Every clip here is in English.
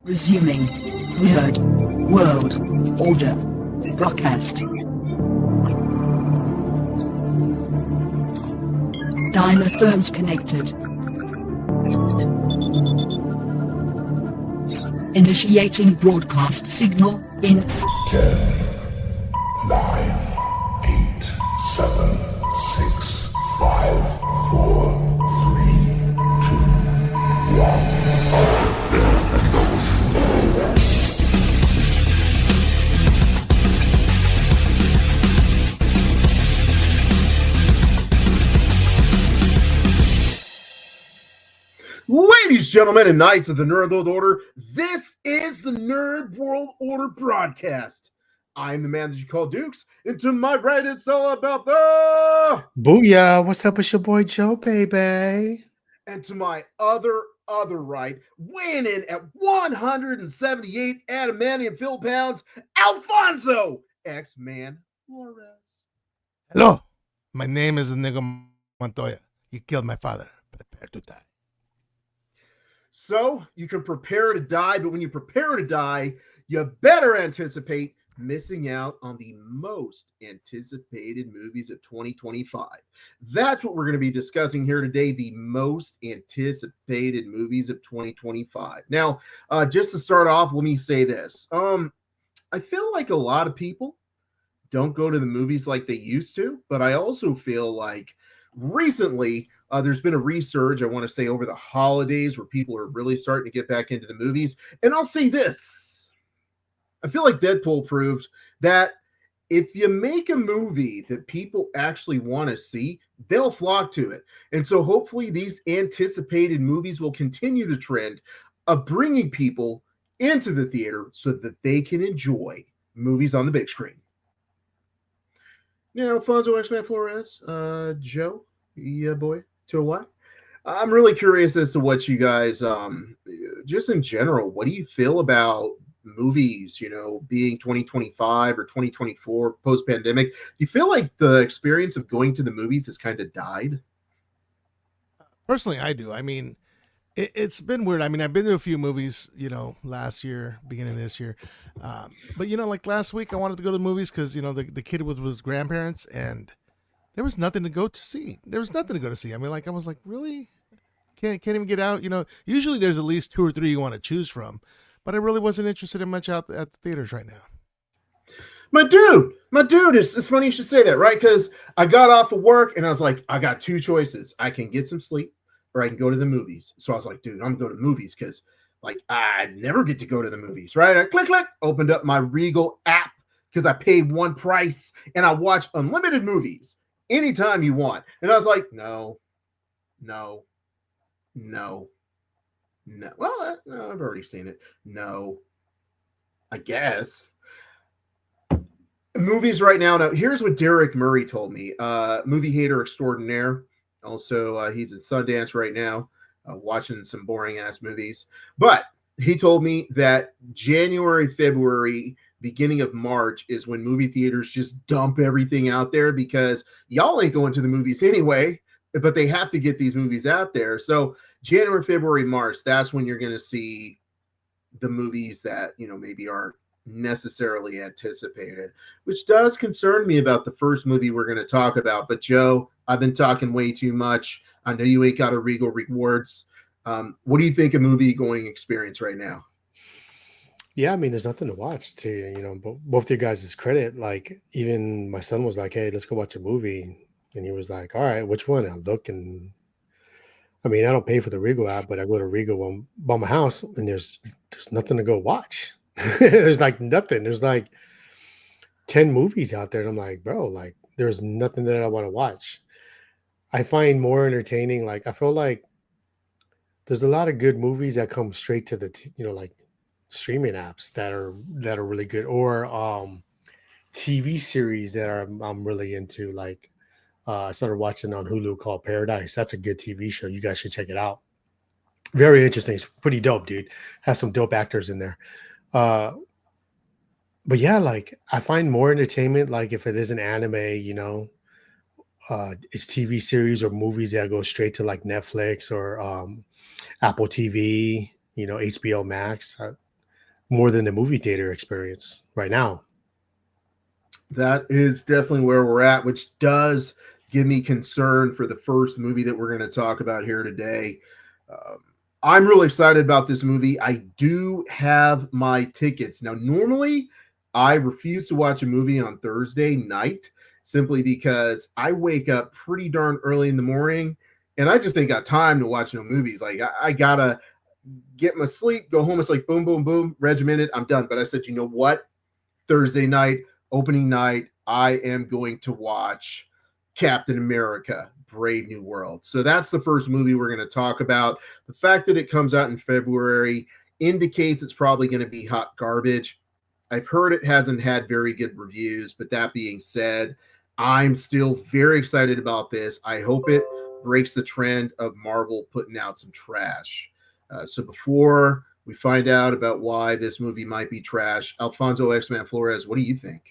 Resuming. Weird. World. Order. Broadcast. Dynaphones connected. Initiating broadcast signal in 10, 9, 8, 7, 6, 5, 4, 3, 2, 1. Ladies, gentlemen, and knights of the Nerd World Order, this is the Nerd World Order broadcast. I'm the man that you call Dukes, and to my right, it's all about the... Booyah! What's up with your boy Joe, baby? And to my other right, weighing in at 178 adamantium fill pounds, Alfonso X-Man Flores. Hello, my name is Inigo Montoya. You killed my father. Prepare to die. So you can prepare to die, but when you prepare to die, you better anticipate missing out on the most anticipated movies of 2025. That's what we're going to be discussing here today, the most anticipated movies of 2025. Now, just to start off, let me say this. I feel like a lot of people don't go to the movies like they used to, but I also feel like recently there's been a resurge, I want to say, over the holidays where people are really starting to get back into the movies. And I'll say this. I feel like Deadpool proved that if you make a movie that people actually want to see, they'll flock to it. And so hopefully these anticipated movies will continue the trend of bringing people into the theater so that they can enjoy movies on the big screen. Now, Alfonso X-Man Flores, Joe, yeah, boy, to what? I'm really curious as to what you guys, just in general, what do you feel about movies, being 2025 or 2024 post-pandemic? Do you feel like the experience of going to the movies has kind of died? Personally, I do. I mean, it's been weird. I mean, I've been to a few movies, last year, beginning of this year. But, like last week, I wanted to go to the movies because, the kid was with his grandparents and there was nothing to go to see. There was nothing to go to see. I mean, I was like, really? Can't even get out? Usually there's at least 2 or 3 you want to choose from. But I really wasn't interested in much out at the theaters right now. My dude, it's funny you should say that, right? Because I got off of work and I was like, I got 2 choices. I can get some sleep or I can go to the movies. So I was like, dude, I'm going to go to the movies because I never get to go to the movies, right? I click, opened up my Regal app because I paid one price and I watch unlimited movies anytime you want. And I was like, no. Well, no, I've already seen it. No, I guess. Movies right now. Now, here's what Derek Murray told me. Movie hater extraordinaire. Also, he's at Sundance right now, watching some boring ass movies. But he told me that January, February, beginning of March is when movie theaters just dump everything out there because y'all ain't going to the movies anyway, but they have to get these movies out there. So January, February, March, that's when you're going to see the movies that, maybe aren't necessarily anticipated, which does concern me about the first movie we're going to talk about. But Joe, I've been talking way too much. I know you ain't got a Regal Rewards. What do you think of movie going experience right now? Yeah, I mean, there's nothing to watch to, both your guys' credit. Like, even my son was like, hey, let's go watch a movie. And he was like, all right, which one? And I look, and I mean, I don't pay for the Regal app, but I go to Regal by my house and there's nothing to go watch. There's like nothing. There's like 10 movies out there. And I'm like, bro, there's nothing that I want to watch. I find more entertaining. I feel like there's a lot of good movies that come straight to the, streaming apps that are really good, or TV series that I'm really into. I started watching on Hulu called Paradise. That's a good TV show. You guys should check it out. Very interesting. It's pretty dope, dude. Has some dope actors in there. But yeah, I find more entertainment, if it is an anime, it's TV series or movies that go straight to Netflix or Apple TV, HBO Max. more than the movie theater experience right now. That is definitely where we're at, which does give me concern for the first movie that we're going to talk about here today. Um, I'm really excited about this movie. I do have my tickets. Now, normally I refuse to watch a movie on Thursday night simply because I wake up pretty darn early in the morning and I just ain't got time to watch no movies. Like, I gotta get my sleep, go home. It's like boom, boom, boom, regimented. I'm done. But I said, you know what? Thursday night, opening night, I am going to watch Captain America Brave New World. So that's the first movie we're going to talk about. The fact that it comes out in February indicates it's probably going to be hot garbage. I've heard it hasn't had very good reviews, but that being said, I'm still very excited about this. I hope it breaks the trend of Marvel putting out some trash. So before we find out about why this movie might be trash, Alfonso X-Man Flores, what do you think?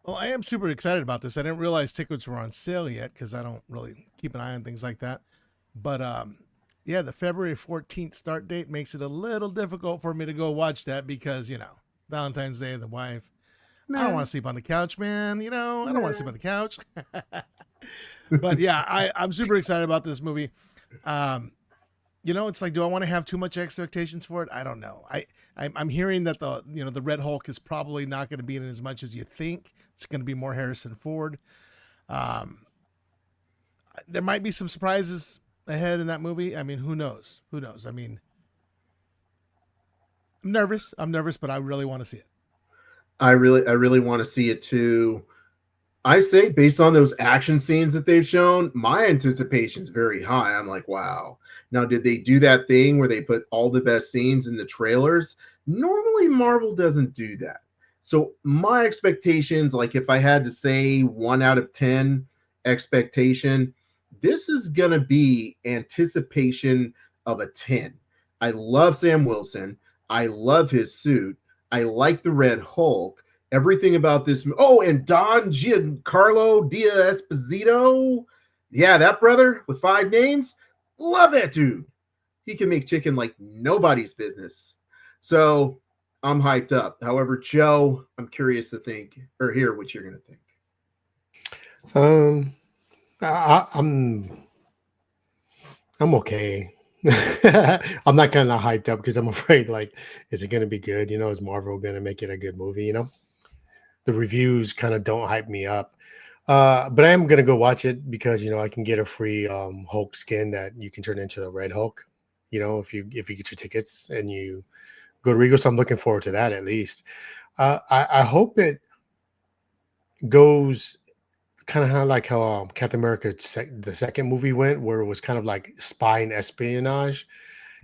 Well, I am super excited about this. I didn't realize tickets were on sale yet because I don't really keep an eye on things like that. But yeah, the February 14th start date makes it a little difficult for me to go watch that because, Valentine's Day, the wife. I don't want to sleep on the couch, man. I don't want to sleep on the couch. But yeah, I'm super excited about this movie. It's like, do I want to have too much expectations for it? I don't know. I'm hearing that the Red Hulk is probably not going to be in it as much as you think. It's going to be more Harrison Ford. There might be some surprises ahead in that movie. I mean, who knows? Who knows? I mean, I'm nervous. But I really want to see it. I really want to see it too. I say based on those action scenes that they've shown, my anticipation is very high. I'm like, wow. Now, did they do that thing where they put all the best scenes in the trailers? Normally, Marvel doesn't do that. So my expectations, like if I had to say 1 out of 10 expectation, this is gonna be anticipation of a 10. I love Sam Wilson. I love his suit. I like the Red Hulk. Everything about this. Oh, and Don Giancarlo Esposito. Yeah, that brother with 5 names. Love that dude. He can make chicken like nobody's business. So I'm hyped up. However, Joe, I'm curious to think or hear what you're going to think. I'm okay. I'm not kind of hyped up because I'm afraid, like, is it going to be good? Is Marvel going to make it a good movie? The reviews kind of don't hype me up. But I am going to go watch it because, I can get a free Hulk skin that you can turn into the Red Hulk, if you get your tickets and you go to Regal. So I'm looking forward to that at least. I hope it goes kind of how Captain America the second movie went, where it was kind of like spy and espionage.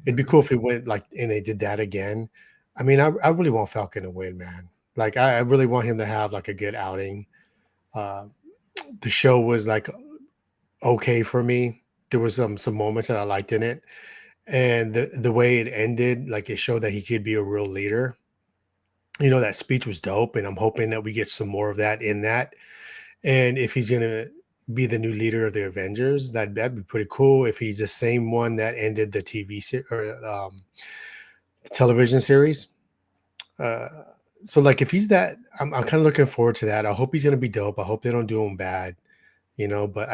It'd be cool if it went like and they did that again. I mean, I really want Falcon to win, man. Like I really want him to have like a good outing. The show was like okay for me. There was some moments that I liked in it, and the way it ended, like it showed that he could be a real leader. That speech was dope, and I'm hoping that we get some more of that in that. And if he's gonna be the new leader of the Avengers, that'd be pretty cool. If he's the same one that ended the television series. So like if he's that, I'm kind of looking forward to that. I hope he's gonna be dope. I hope they don't do him bad, but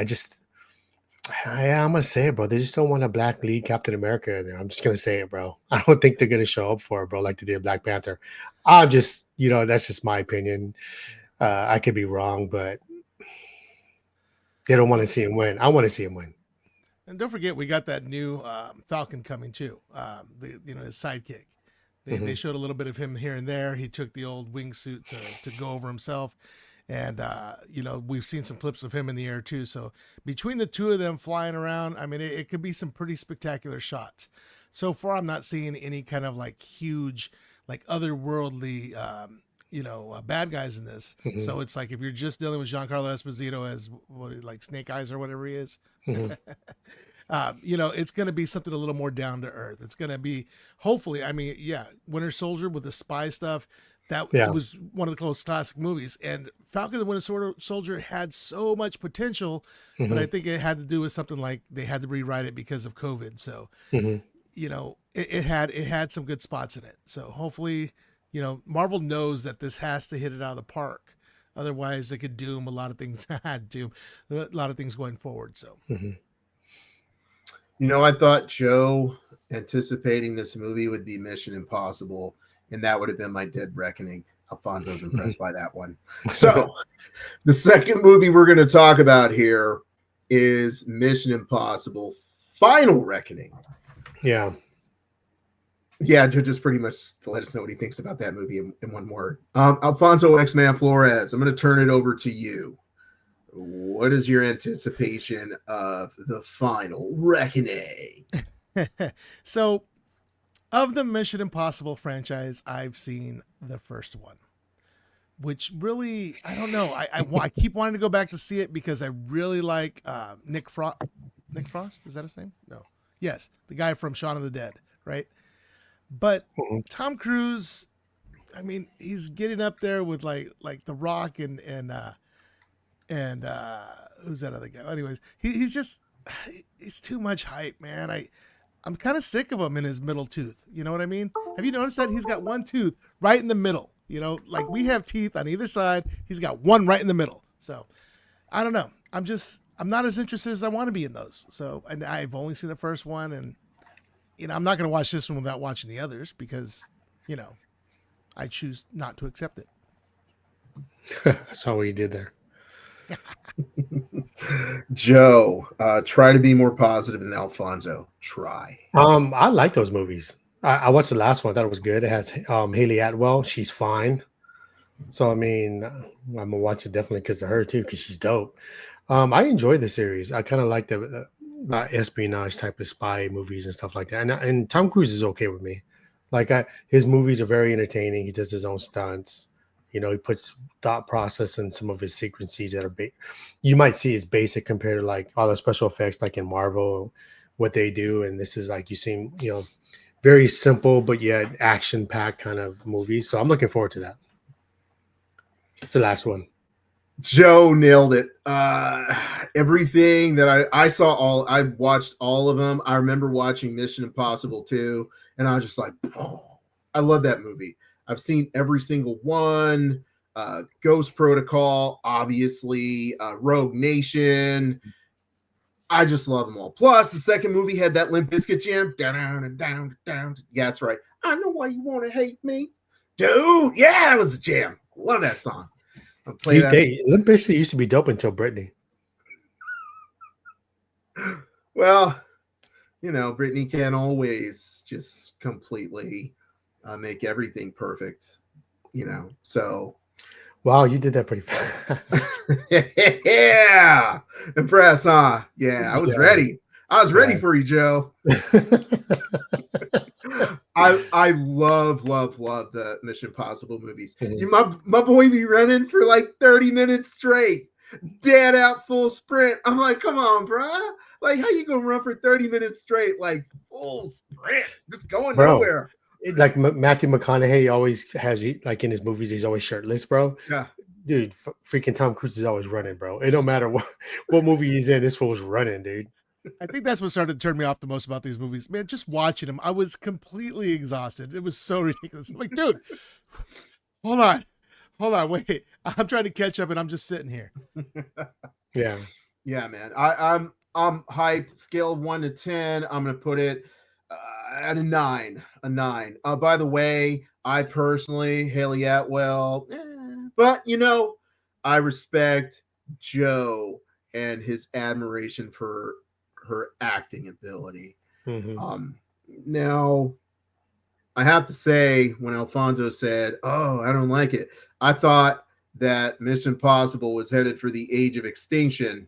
I'm gonna say it, bro. They just don't want a black lead Captain America in there. I'm just gonna say it, bro. I don't think they're gonna show up for it, bro, like they did Black Panther. I'm just, that's just my opinion. I could be wrong, but they don't want to see him win. I want to see him win. And don't forget, we got that new Falcon coming too. His sidekick. They showed a little bit of him here and there. He took the old wingsuit to go over himself. And, we've seen some clips of him in the air too. So between the two of them flying around, I mean, it could be some pretty spectacular shots. So far, I'm not seeing any kind of like huge, like otherworldly, bad guys in this. So it's like if you're just dealing with Giancarlo Esposito as like Snake Eyes or whatever he is, it's going to be something a little more down to earth. It's going to be, hopefully, I mean, yeah, Winter Soldier with the spy stuff. It was one of the close classic movies, and Falcon and the Winter Soldier had so much potential, but I think it had to do with something like they had to rewrite it because of COVID. So, it had some good spots in it. So hopefully, Marvel knows that this has to hit it out of the park. Otherwise, it could doom a lot of things. Doom a lot of things going forward. So Mhm. I thought Joe anticipating this movie would be Mission Impossible, and that would have been my dead reckoning. Alfonso's impressed by that one. So, the second movie we're going to talk about here is Mission Impossible Final Reckoning. Yeah. Yeah, Joe just pretty much let us know what he thinks about that movie in one word. Alfonso X-Man Flores, I'm going to turn it over to you. What is your anticipation of the Final Reckoning? so of the Mission Impossible franchise, I've seen the first one, which really, I don't know. I keep wanting to go back to see it because I really like Nick Frost. Nick Frost, is that his name? No. Yes, the guy from Shaun of the Dead, right? But Mhm. Tom Cruise, I mean, he's getting up there with like The Rock and who's that other guy? Anyways, he's just it's too much hype, man. I'm kind of sick of him in his middle tooth. You know what I mean? Have you noticed that he's got one tooth right in the middle? Like we have teeth on either side. He's got one right in the middle. So I don't know. I'm not as interested as I want to be in those. So, and I've only seen the first one, and I'm not going to watch this one without watching the others because, I choose not to accept it. That's all we did there. Joe, try to be more positive than Alfonso. Try. I like those movies. I watched the last one. I thought it was good. It has Haley Atwell. She's fine. So I mean, I'm gonna watch it definitely because of her too, because she's dope. I enjoyed the series. I kind of like the espionage type of spy movies and stuff like that. And Tom Cruise is okay with me. Like his movies are very entertaining. He does his own stunts. He puts thought process in some of his sequences that are you might see is basic compared to like all the special effects like in Marvel, what they do. And this is like you seem very simple but yet action packed kind of movies. So I'm looking forward to that. It's the last one. Joe nailed it. Everything that I saw, I watched all of them. I remember watching Mission Impossible 2, and I was just like, oh, I love that movie. I've seen every single one. Ghost Protocol, obviously, Rogue Nation. I just love them all. Plus, the second movie had that Limp Bizkit jam. Down and down, down. Yeah, that's right. I know why you want to hate me. Dude, yeah, that was a jam. Love that song. Limp Bizkit used to be dope until Britney. Well, Britney can't always just completely make everything perfect, so. Wow, you did that pretty fast. Yeah. Impressed, huh? Yeah, I was ready. I was ready for you, Joe. I love the Mission Impossible movies. My boy be running for like 30 minutes straight, dead out full sprint. I'm like, come on, bro. Like, how you gonna run for 30 minutes straight, like full sprint, just going nowhere? Like Matthew McConaughey always has, like in his movies, he's always shirtless, bro. Yeah. Dude, freaking Tom Cruise is always running, bro. It don't matter what movie he's in, this fool's running, dude. I think that's what started to turn me off the most about these movies. Man, just watching them, I was completely exhausted. It was so ridiculous. I'm like, dude, hold on, wait. I'm trying to catch up, and I'm just sitting here. Yeah, man. I'm hyped. Scale of 1 to 10. I'm gonna put it at a 9. A 9. By the way, I personally Haley Atwell, but I respect Joe and his admiration for her acting ability. Mm-hmm. Now, I have to say, when Alfonso said, "Oh, I don't like it," I thought that Mission Impossible was headed for the age of extinction,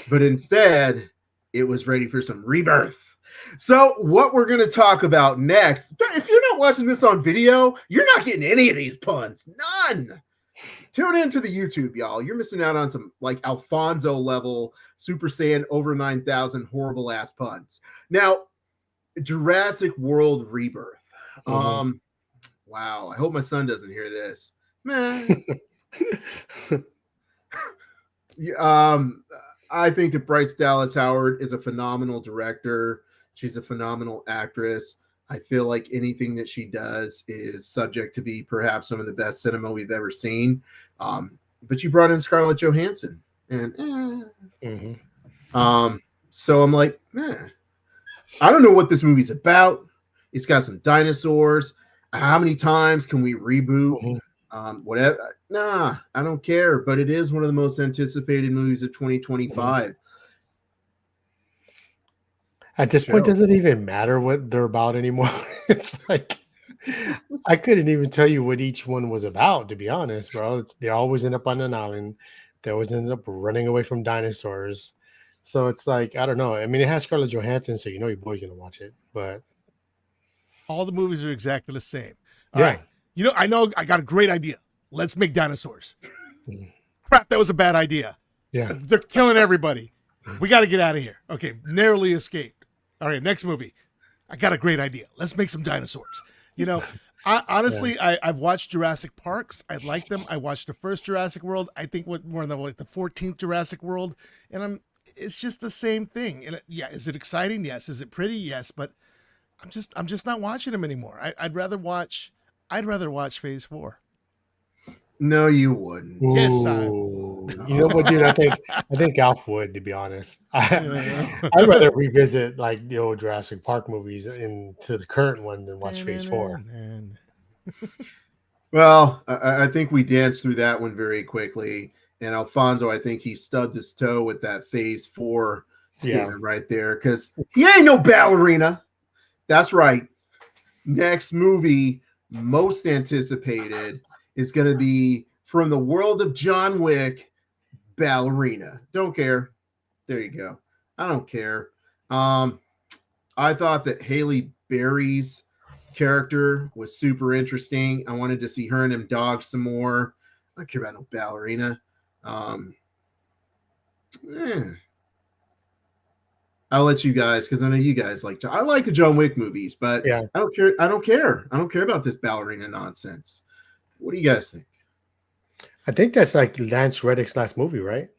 but instead, it was ready for some rebirth. So, what we're going to talk about next, if you're not watching this on video, you're not getting any of these puns. None. Tune into the YouTube, y'all. You're missing out on some like Alfonso level Super Saiyan over 9,000 horrible ass puns. Now, Jurassic World Rebirth. Mm-hmm. Wow. I hope my son doesn't hear this, man. I think that Bryce Dallas Howard is a phenomenal director. She's a phenomenal actress. I feel like anything that she does is subject to be perhaps some of the best cinema we've ever seen. But you brought in Scarlett Johansson, and Hmm. so I'm like, I don't know what this movie's about. It's got some dinosaurs. How many times can we reboot? Hmm. Whatever. Nah, I don't care. But it is one of the most anticipated movies of 2025. At this point, Joe. does it even matter what they're about anymore? It's like I couldn't even tell you what each one was about, to be honest, bro. They always end up on an island. They always end up running away from dinosaurs. So it's like, I don't know. I mean, it has Scarlett Johansson, so you know your boy's gonna watch it. But All the movies are exactly the same. All yeah. right. I know I got a great idea. Let's make dinosaurs. Mm. Crap, that was a bad idea. Yeah. They're killing everybody. We got to get out of here. Okay, narrowly escaped. All right, next movie. I got a great idea. Let's make some dinosaurs. Honestly, I've watched Jurassic Parks. I like them. I watched the first Jurassic World. I think we're in the 14th Jurassic World, and it's just the same thing. And is it exciting? Yes. Is it pretty? Yes. But I'm just not watching them anymore. I'd rather watch Phase 4. No, you wouldn't. Yes, I Ooh. You know what, dude? I think Alf would, to be honest. I'd rather revisit like the old Jurassic Park movies into the current one than watch Phase 4. Well, I think we danced through that one very quickly. And Alfonso, I think he stubbed his toe with that Phase 4 statement right there because he ain't no ballerina. That's right. Next movie, most anticipated, is going to be from the world of John Wick, Ballerina. Don't care. There you go. I don't care. I thought that Haley Berry's character was super interesting. I wanted to see her and him dog some more. I don't care about no ballerina. I'll let you guys, because I know you guys I like the John Wick movies, but Yeah. I don't care. I don't care. I don't care about this ballerina nonsense. What do you guys think? I think that's like Lance Reddick's last movie, right?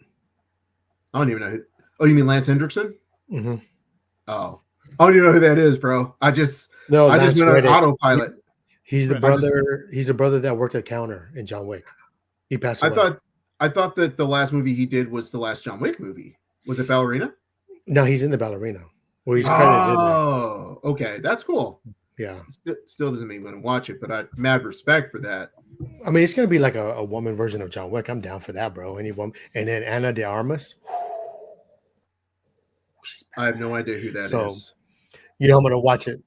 I don't even know. Oh, you mean Lance Hendrickson? Mm-hmm. Oh, I don't even know who that is, bro. I just went on autopilot. He's the brother. He's a brother that worked at Counter in John Wick. He passed away. I thought that the last movie he did was the last John Wick movie. Was it Ballerina? No, he's in the Ballerina. Well, he's credited in there. Oh, okay, that's cool. Yeah. Still doesn't mean I'm going to watch it, but I mad respect for that. I mean, it's gonna be like a woman version of John Wick. I'm down for that, bro. Any woman, and then Ana de Armas. I have no idea who that is. So, you know, I'm gonna watch it.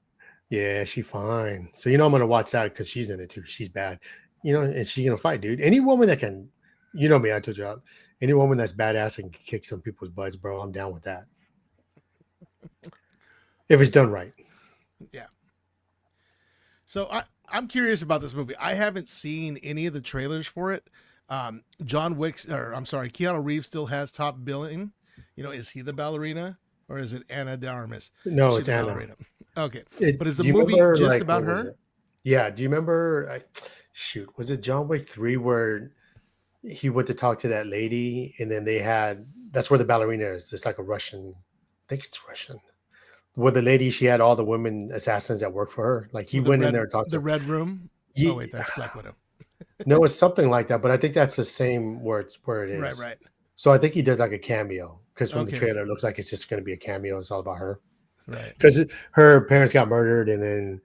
Yeah, she's fine. So you know, I'm gonna watch that because she's in it too. She's bad. You know, and she's gonna fight, dude. Any woman that can, you know me, I told you, any woman that's badass and can kick some people's butts, bro, I'm down with that. If it's done right. Yeah. So I'm curious about this movie. I haven't seen any of the trailers for it. Keanu Reeves still has top billing. You know, is he the ballerina or is it Ana de Armas? No, it's Ana. Ballerina. Okay. But is the Do you movie remember, just like, about what was her? it? Yeah. Do you remember? Was it John Wick 3 where he went to talk to that lady and then that's where the ballerina is. It's like a Russian. I think it's Russian. Where the lady, she had all the women assassins that work for her. Like he went in there and talked to the Red Room. Yeah. Oh wait, that's Black Widow. No, it's something like that, but I think that's the same where it is. Right. So I think he does like a cameo because from the trailer, it looks like it's just going to be a cameo. It's all about her. Right. Because her parents got murdered, and then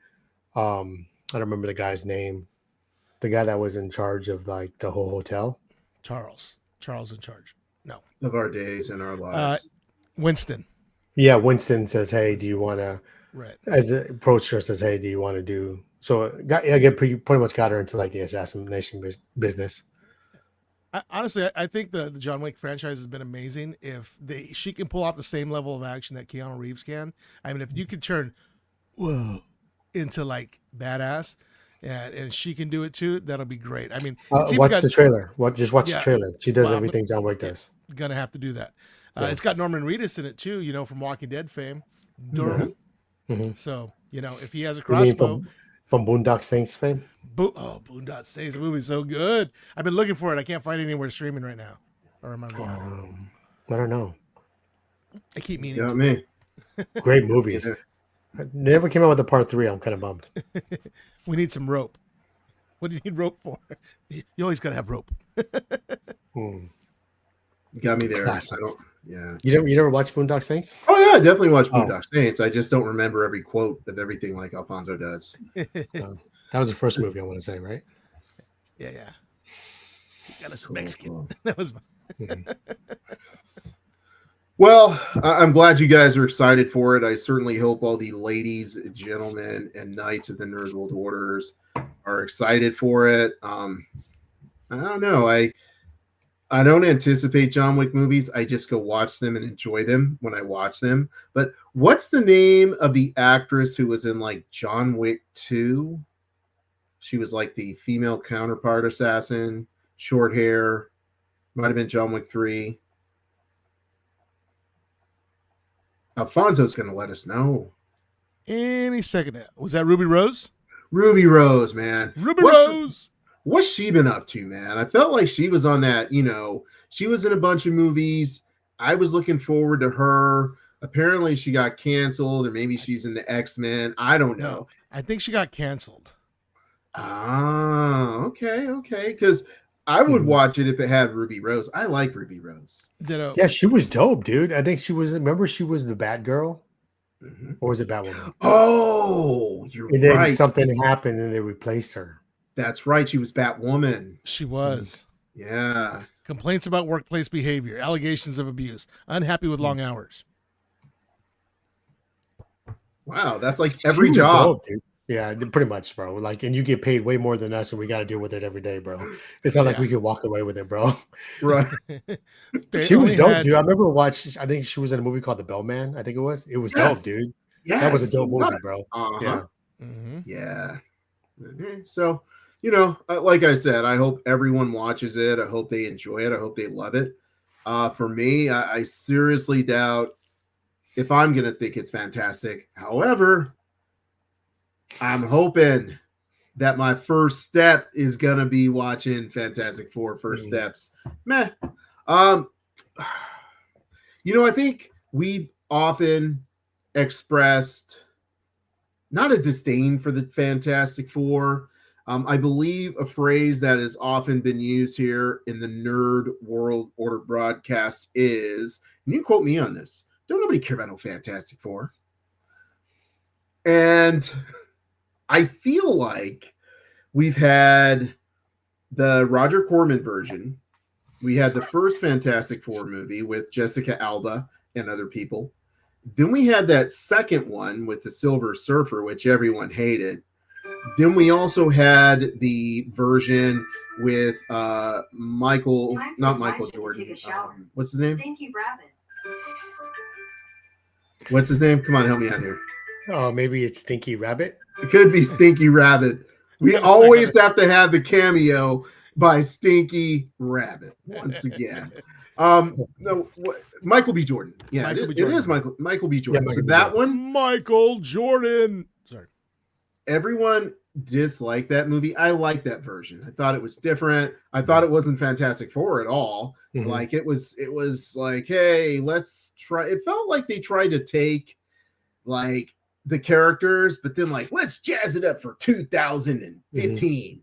I don't remember the guy's name. The guy that was in charge of like the whole hotel. Charles in charge. No. Of our days and our lives. Winston. Yeah, Winston says, "Hey, do you want to?" Right. As the approach her, says, "Hey, do you want to do?" So pretty much got her into like the assassination business. I think the John Wick franchise has been amazing. If she can pull off the same level of action that Keanu Reeves can. I mean, if you could turn into like badass, and she can do it too, that'll be great. I mean, watch the trailer. Just watch the trailer. She does everything John Wick does. Gonna have to do that. It's got Norman Reedus in it too, you know, from Walking Dead fame. Durham. Mm-hmm. So, you know, if he has a crossbow. From Boondock Saints fame? Boondock Saints. The movie's so good. I've been looking for it. I can't find it anywhere streaming right now. Or am I wrong? I don't know. I keep meaning You know me. Great movies. They never came out with a part 3. I'm kind of bummed. We need some rope. What do you need rope for? You always got to have rope. Hmm. You got me there. Classic. I don't. Yeah. You never watched Boondock Saints? Oh yeah, I definitely watched Oh. Boondock Saints. I just don't remember every quote of everything like Alfonso does. That was the first movie I want to say, right? Yeah. You got us Cool, Mexican. cool. That was Mhm. Well, I'm glad you guys are excited for it. I certainly hope all the ladies, gentlemen, and knights of the Nerd World Orders are excited for it. I don't know. I don't anticipate John Wick movies. I just go watch them and enjoy them when I watch them. But what's the name of the actress who was in like John Wick 2? She was like the female counterpart assassin, short hair. Might have been John Wick 3. Alfonso's going to let us know. any second now. Was that Ruby Rose? Ruby Rose, man. Ruby Rose. What's she been up to, man? I felt like she was on that, she was in a bunch of movies. I was looking forward to her. Apparently she got canceled, or maybe she's in the X-Men. I don't know. No, I think she got canceled. Ah, okay. Because I would watch it if it had Ruby Rose. I like Ruby Rose. Ditto. Yeah, she was dope, dude. I think she was. Remember, she was the Batgirl, Mhm. or was it Batwoman? Oh, you're And then right. something happened, and they replaced her. That's right. She was Batwoman. She was. Yeah. Complaints about workplace behavior, allegations of abuse, unhappy with long hours. Wow, that's like She every was job. dope, dude. Yeah, pretty much, bro. Like, and you get paid way more than us, and we got to deal with it every day, bro. It's not like Yeah. we can walk away with it, bro. Right. They She was only dope, had- dude. I remember watching. I think she was in a movie called The Bellman. I think it was. It was Yes. dope, dude. Yes, That was a dope it movie, was. bro. Uh-huh. Yeah. Mhm. Yeah. Mhm. So, like I said, I hope everyone watches it. I hope they enjoy it. I hope they love it. For me, I seriously doubt if I'm going to think it's fantastic. However, I'm hoping that my first step is going to be watching Fantastic Four First Steps. Meh. I think we often expressed not a disdain for the Fantastic Four. I believe a phrase that has often been used here in the Nerd World Order broadcast is, and you quote me on this, don't nobody care about no Fantastic Four. And I feel like we've had the Roger Corman version. We had the first Fantastic Four movie with Jessica Alba and other people. Then we had that second one with the Silver Surfer, which everyone hated. Then we also had the version with not Michael Jordan. What's his name? Stinky Rabbit. What's his name? Come on, help me out here. Oh, maybe it's Stinky Rabbit. It could be Stinky Rabbit. We always have to have the cameo by Stinky Rabbit once again. No, Michael B. Jordan. Yeah, Michael B. it Jordan. is Michael B. Jordan. Yeah, so Michael B. that Jordan. one, Michael Jordan. Sorry. everyone disliked that movie. I liked that version. I thought it was different. I thought it wasn't Fantastic Four at all. Mhm. Like it was like, hey, let's try. It felt like they tried to take like the characters, but then like let's jazz it up for 2015.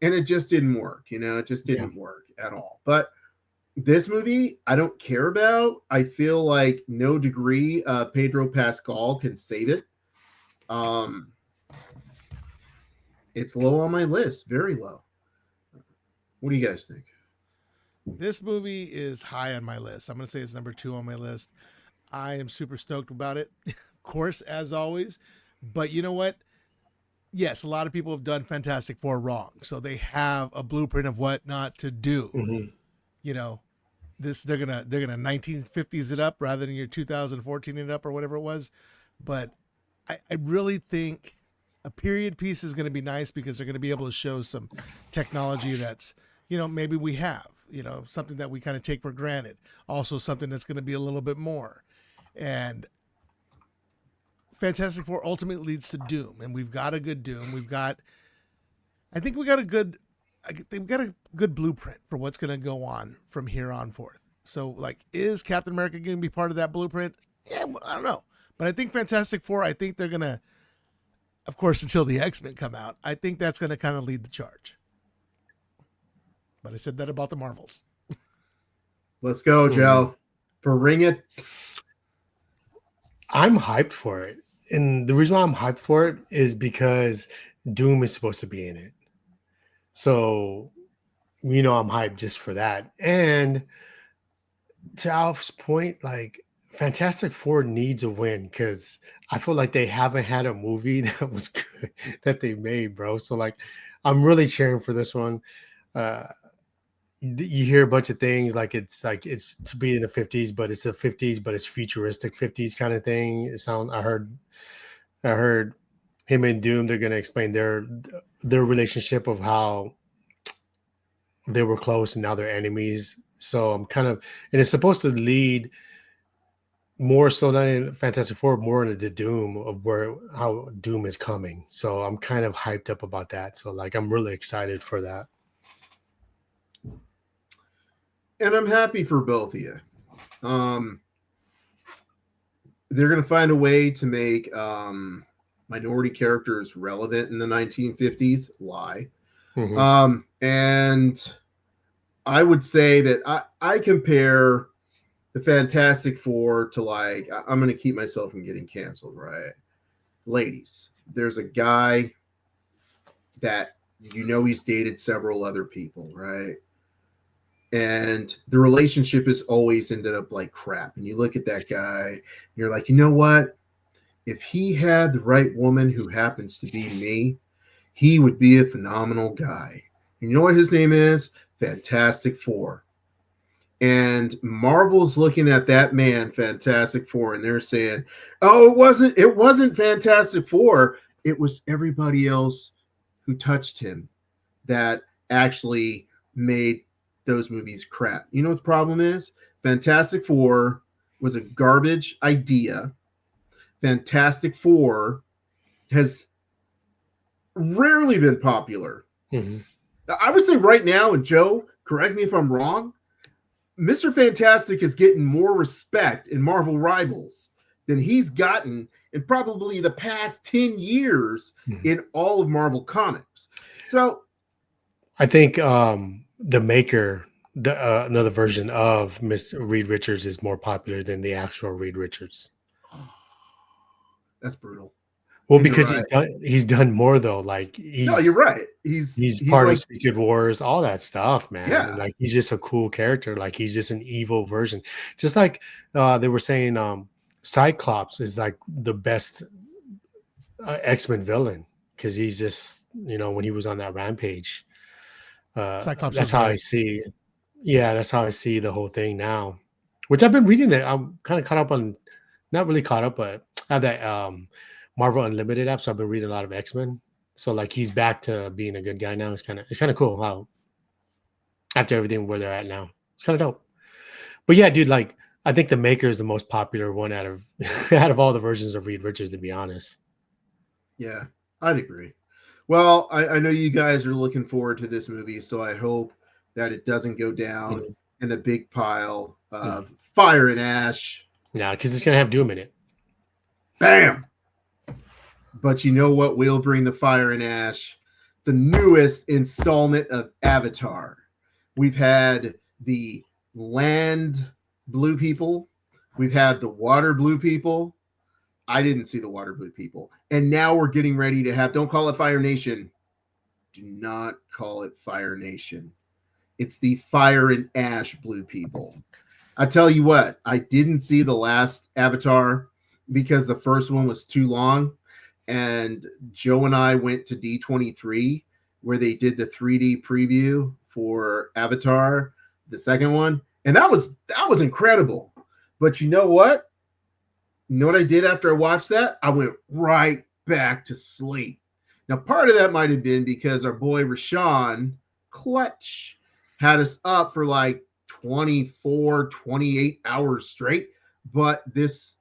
And it just didn't work. It just didn't work at all. But this movie, I don't care about. I feel like no degree Pedro Pascal can save it. It's low on my list, very low. What do you guys think? This movie is high on my list. I'm going to say it's number 2 on my list. I am super stoked about it, of course, as always. But you know what? Yes, a lot of people have done Fantastic Four wrong. So they have a blueprint of what not to do. Mhm. They're gonna 1950s it up rather than your 2014 it up or whatever it was. But I really think a period piece is going to be nice because they're going to be able to show some technology that's, maybe we have, something that we kind of take for granted. Also something that's going to be a little bit more. And Fantastic Four ultimately leads to Doom, and we've got a good Doom. I think we got a good blueprint for what's going to go on from here on forth. So, like, is Captain America going to be part of that blueprint? Yeah, I don't know. But I think Fantastic Four, I think they're going to, of course, until the X-Men come out, I think that's going to kind of lead the charge. But I said that about the Marvels. Let's go, Joe. Bring it. I'm hyped for it. And the reason why I'm hyped for it is because Doom is supposed to be in it. So, I'm hyped just for that. And to Alf's point, like Fantastic Four needs a win because I feel like they haven't had a movie that was good that they made, bro. So like I'm really cheering for this one. You hear a bunch of things like it's to be in the 50s, but it's the 50s, but it's futuristic 50s kind of thing. I heard him and Doom, they're gonna explain their relationship of how they were close and now they're enemies. So I'm kind of, and it's supposed to lead more so than in Fantastic Four, more into the Doom of how Doom is coming. So I'm kind of hyped up about that. So like I'm really excited for that. And I'm happy for both of you. They're going to find a way to make minority characters relevant in the 1950s. Lie. Mm-hmm. And I would say that I compare the Fantastic Four to like, I'm going to keep myself from getting canceled, right? Ladies, there's a guy that he's dated several other people, right? And the relationship has always ended up like crap. And you look at that guy, and you're like, you know what? If he had the right woman who happens to be me, he would be a phenomenal guy. And you know what his name is? Fantastic Four. And Marvel's looking at that man, Fantastic Four, and they're saying, "Oh, it wasn't Fantastic Four. It was everybody else who touched him that actually made those movies crap." You know what the problem is? Fantastic Four was a garbage idea. Fantastic Four has rarely been popular. Mm-hmm. I would say right now, and Joe, correct me if I'm wrong, Mr. Fantastic is getting more respect in Marvel Rivals than he's gotten in probably the past 10 years in all of Marvel Comics. So I think the maker, another version of Miss Reed Richards is more popular than the actual Reed Richards. That's brutal. Well, because he's done more though. Like no, you're right. He's part of Secret Wars, all that stuff, man. Yeah. And like he's just a cool character. Like he's just an evil version. Just like they were saying, Cyclops is like the best X-Men villain because he's just when he was on that rampage. Cyclops. That's how I see. Yeah, that's how I see the whole thing now. Which I've been reading that. I'm kind of caught up on, not really caught up, but I have that Marvel Unlimited app, so I've been reading a lot of X-Men. So like he's back to being a good guy now. It's kind of cool how after everything where they're at now. It's kind of dope. But yeah, dude, like I think the Maker is the most popular one out of out of all the versions of Reed Richards, to be honest. Yeah, I'd agree. Well, I know you guys are looking forward to this movie, so I hope that it doesn't go down in a big pile of fire and ash. Yeah, because it's gonna have Doom in it. Bam! But you know what will bring the fire and ash? The newest installment of Avatar. We've had the land blue people. We've had the water blue people. I didn't see the water blue people. And now we're getting ready to have, don't call it Fire Nation. Do not call it Fire Nation. It's the fire and ash blue people. I tell you what, I didn't see the last Avatar because the first one was too long. And Joe and I went to D23 where they did the 3D preview for Avatar, the second one. And that was incredible. But you know what? You know what I did after I watched that? I went right back to sleep. Now, part of that might have been because our boy Rashawn Clutch had us up for like 24, 28 hours straight. But this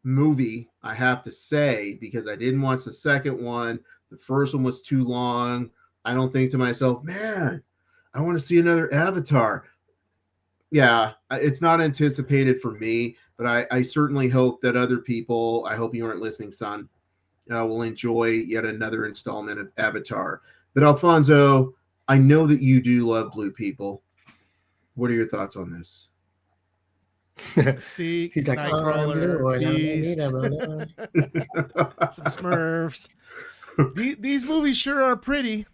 movie, I have to say, because I didn't watch the second one, the first one was too long. I don't think to myself, man, I want to see another Avatar. Yeah, it's not anticipated for me, but but I certainly hope that other people, I hope you aren't listening, son, will enjoy yet another installment of Avatar. But Alfonso, I know that you do love blue people. What are your thoughts on this? Mystique, He's like, oh, I'm Nightcrawler, blue and I'm Beast, Anita, some Smurfs. These movies sure are pretty.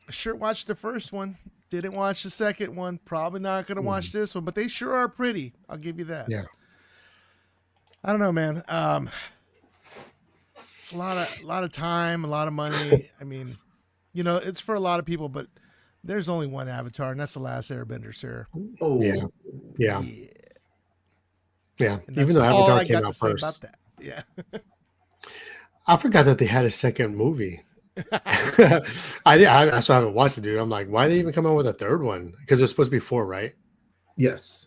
Sure watched the first one. Didn't watch the second one. Probably not going to watch this one, but they sure are pretty. I'll give you that. Yeah. I don't know, man. It's a lot of time, a lot of money. I mean, it's for a lot of people, but there's only one Avatar, and that's the last Airbender, sir. Oh, Yeah. Yeah. Yeah. And Even that's though all Avatar I came got to out say first. about that. Yeah. I forgot that they had a second movie. I still haven't watched it, dude. I'm like, why did they even come out with a third one? Because there's supposed to be 4, right? yes.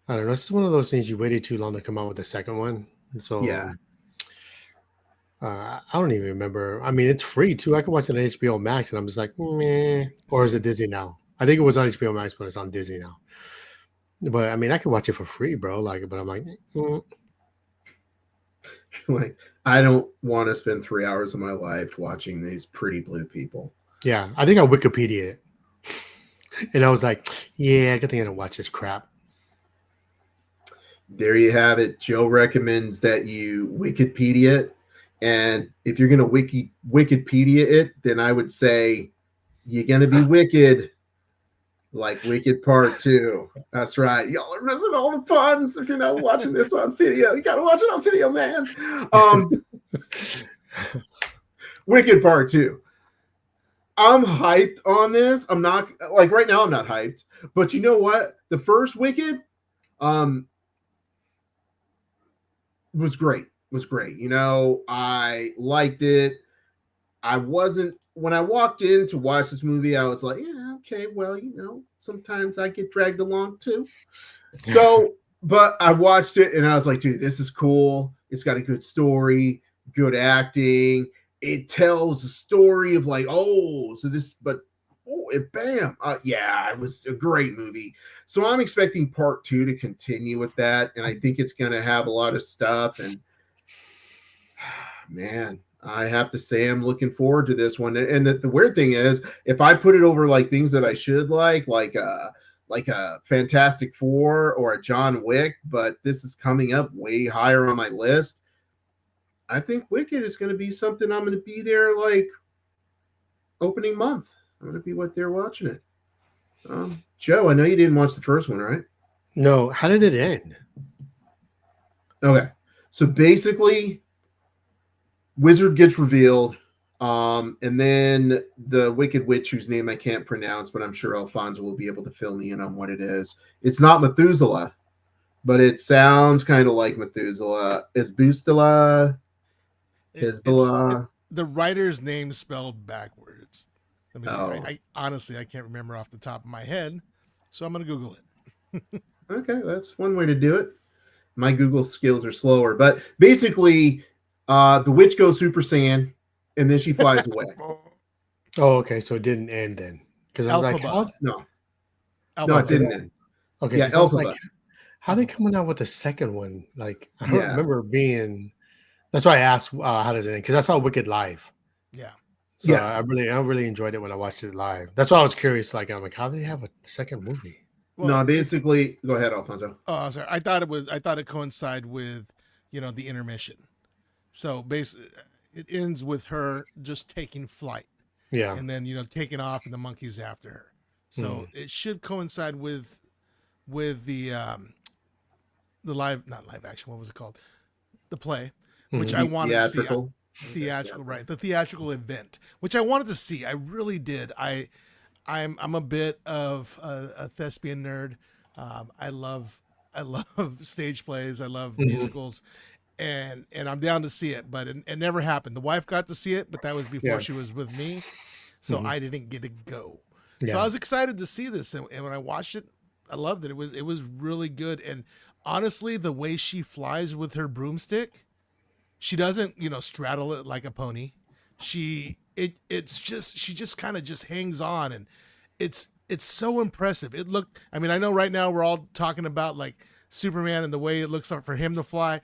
I don't know. It's just one of those things you waited too long to come out with the second one. So Yeah. I don't even remember. I mean, it's free too. I can watch it on HBO Max, and I'm just like, meh. Or is it Disney now? I think it was on HBO Max, but it's on Disney now. But I mean, I can watch it for free, bro. Like, but I'm like, Like, I don't want to spend 3 hours of my life watching these pretty blue people. yeah. I think I Wikipedia it, and I was like, yeah, good thing I don't watch this crap. There you have it. Joe recommends that you Wikipedia it. And if you're going to Wikipedia it, then I would say you're going to be wicked, like Wicked Part 2. That's right. Y'all are missing all the puns if you're not watching this on video. You got to watch it on video, man. Wicked Part 2. I'm hyped on this. I'm not, like, right now I'm not hyped. But you know what? The first Wicked was great. I liked it. When I walked in to watch this movie, I was like, yeah, okay, well, sometimes I get dragged along too. So, but I watched it and I was like, dude, this is cool. It's got a good story, good acting. It tells a story of like, bam. Yeah, it was a great movie. So I'm expecting part 2 to continue with that. And I think it's going to have a lot of stuff. And man, I have to say I'm looking forward to this one. And the weird thing is, if I put it over like things that I should like a Fantastic Four or a John Wick, but this is coming up way higher on my list, I think Wicked is going to be something I'm going to be there like opening month. I'm going to be there watching it. Joe, I know you didn't watch the first one, right? No. How did it end? Okay. So basically, Wizard gets revealed, and then the Wicked Witch, whose name I can't pronounce, but I'm sure Alfonso will be able to fill me in on what it is. It's not Methuselah, but it sounds kind of like Methuselah. Is Boostala? Hezbollah? The writer's name spelled backwards. Let me see. Oh. I honestly, I can't remember off the top of my head, so I'm going to Google it. Okay, that's one way to do it. My Google skills are slower, but basically, the witch goes Super Saiyan, and then she flies away. Oh, okay. So it didn't end then. Because I was like, Alphaba. No, Alpha it didn't end. okay. Yeah, 'cause I was Elphaba. like, how are they coming out with the second one? Like, I don't Yeah. remember being. That's why I asked, how does it end? Because I saw Wicked live. Yeah. So Yeah. I really enjoyed it when I watched it live. That's why I was curious. Like, I'm like, how do they have a second movie? Well, No, it's- basically, go ahead, Alfonso. Oh, sorry. I thought it coincided with, the intermission. So basically, it ends with her just taking flight, Yeah. and then taking off, and the monkeys after her. So it should coincide with the not live action. What was it called? The play, which I wanted to see. Theatrical. Theatrical, right? The theatrical event, which I wanted to see. I really did. I'm a bit of a thespian nerd. I love stage plays. I love musicals, and I'm down to see it. But it never happened. The wife got to see it, but that was before Yeah. she was with me, so I didn't get to go. So Yeah. I was excited to see this, and when I watched it, I loved it. It was really good. And honestly, the way she flies with her broomstick, she doesn't straddle it like a pony. She just kind of just hangs on, and it's so impressive. It looked, I mean, I know right now we're all talking about like Superman and the way it looks like for him to fly.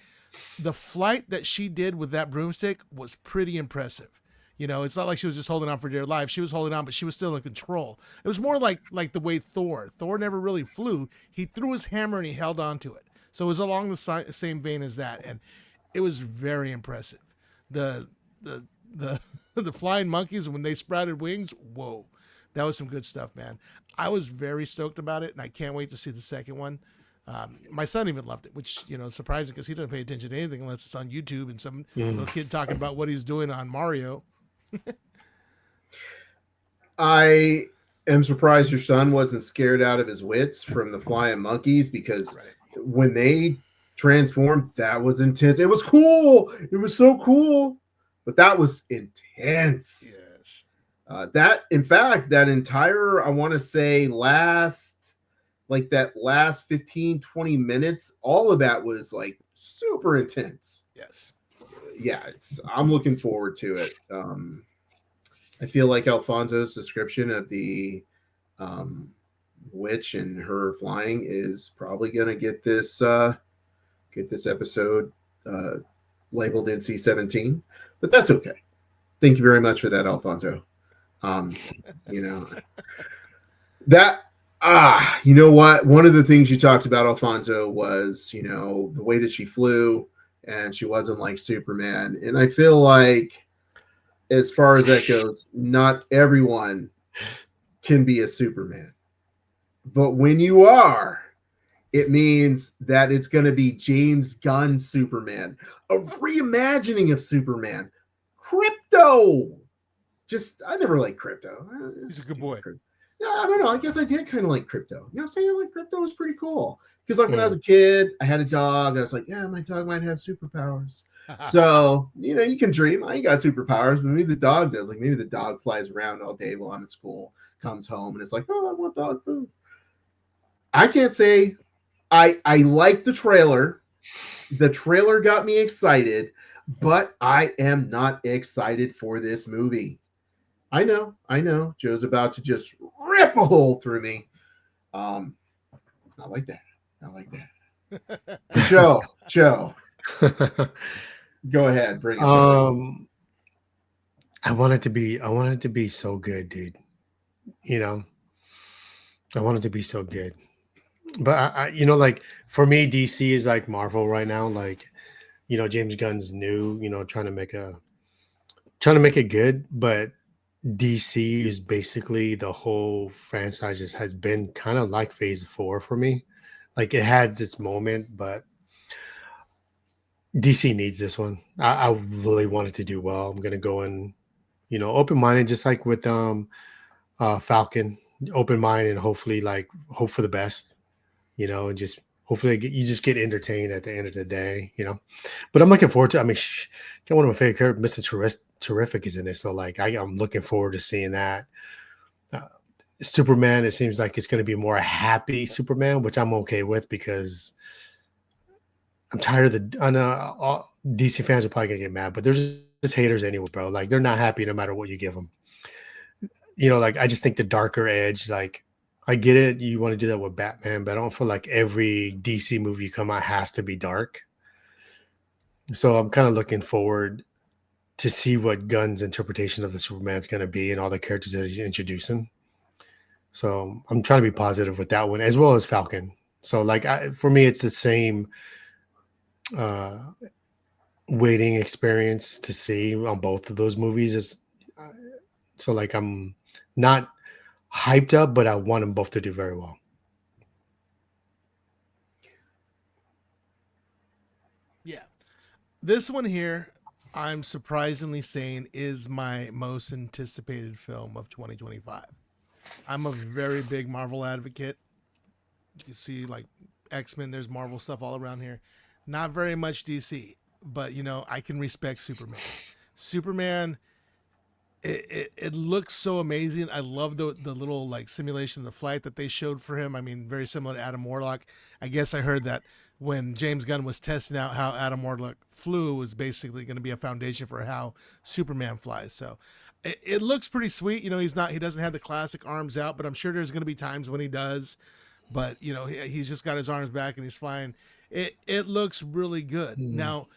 The flight that she did with that broomstick was pretty impressive. You know, it's not like she was just holding on for dear life. She was holding on, but she was still in control. It was more like the way Thor never really flew. He threw his hammer and he held on to it. So it was along the same vein as that, and it was very impressive. The the flying monkeys when they sprouted wings, whoa, that was some good stuff, man. I was very stoked about it, and I can't wait to see the second one. My son even loved it, which, you know, surprising because he doesn't pay attention to anything unless it's on YouTube and some little kid talking about what he's doing on Mario. I am surprised your son wasn't scared out of his wits from the flying monkeys, because Right. when they transformed, that was intense. It was cool. It was so cool, but that was intense. Yes. That, in fact, that entire, I want to say, that last 15, 20 minutes, all of that was like super intense. Yes. Yeah, I'm looking forward to it. I feel like Alfonso's description of the witch and her flying is probably going to get this episode labeled NC-17, but that's okay. Thank you very much for that, Alfonso. You know, that you know what? One of the things you talked about, Alfonso, was, you know, the way that she flew and she wasn't like Superman. And I feel like, as far as that goes, not everyone can be a Superman. But when you are, it means that it's going to be James Gunn's Superman, a reimagining of Superman. Crypto. I never liked Crypto. He's a good boy. Yeah, I don't know. I guess I did kind of like Crypto. You know what I'm saying? Like, Crypto was pretty cool. Because like when I was a kid, I had a dog. I was like, yeah, my dog might have superpowers. So, you know, you can dream. I ain't got superpowers, but maybe the dog does. Like, maybe the dog flies around all day while I'm at school, comes home, and it's like, oh, I want dog food. I can't say I like the trailer. The trailer got me excited, but I am not excited for this movie. I know. Joe's about to just rip a hole through me. Not like that. Joe, go ahead, bring it. I want it to be so good, dude. You know, I want it to be so good. But I you know, like for me, DC is like Marvel right now. Like, you know, James Gunn's new, you know, trying to make it good, but DC is basically the whole franchise has been kind of like Phase 4 for me. Like it had its moment, but DC needs this one. I really want it to do well. I'm gonna go in, you know, open minded, just like with Falcon, open minded, and hopefully hope for the best, you know, and just hopefully you just get entertained at the end of the day, you know. But I'm looking forward to. I mean, one of my favorite characters, Mr. Terrific, is in it, so like I'm looking forward to seeing that. Superman, it seems like it's going to be more a happy Superman, which I'm okay with because I'm tired of DC fans are probably gonna get mad, but they're just haters anyway, bro. Like they're not happy no matter what you give them. You know, like I just think the darker edge, like I get it, you want to do that with Batman, but I don't feel like every DC movie you come out has to be dark. So I'm kind of looking forward to see what Gunn's interpretation of the Superman is going to be and all the characters that he's introducing. So I'm trying to be positive with that one as well as Falcon. So like for me, it's the same waiting experience to see on both of those movies. So like I'm not hyped up, but I want them both to do very well. Yeah. This one here, I'm surprisingly saying is my most anticipated film of 2025. I'm a very big Marvel advocate. You see like X-Men, there's Marvel stuff all around here. Not very much DC, but you know, I can respect Superman. Superman, it looks so amazing. I love the little like simulation of the flight that they showed for him. I mean, very similar to Adam Warlock. I guess I heard that when James Gunn was testing out how Adam Warlock flew was basically going to be a foundation for how Superman flies. So it looks pretty sweet. You know, he doesn't have the classic arms out, but I'm sure there's going to be times when he does. but he's just got his arms back and he's flying. It looks really good. Now,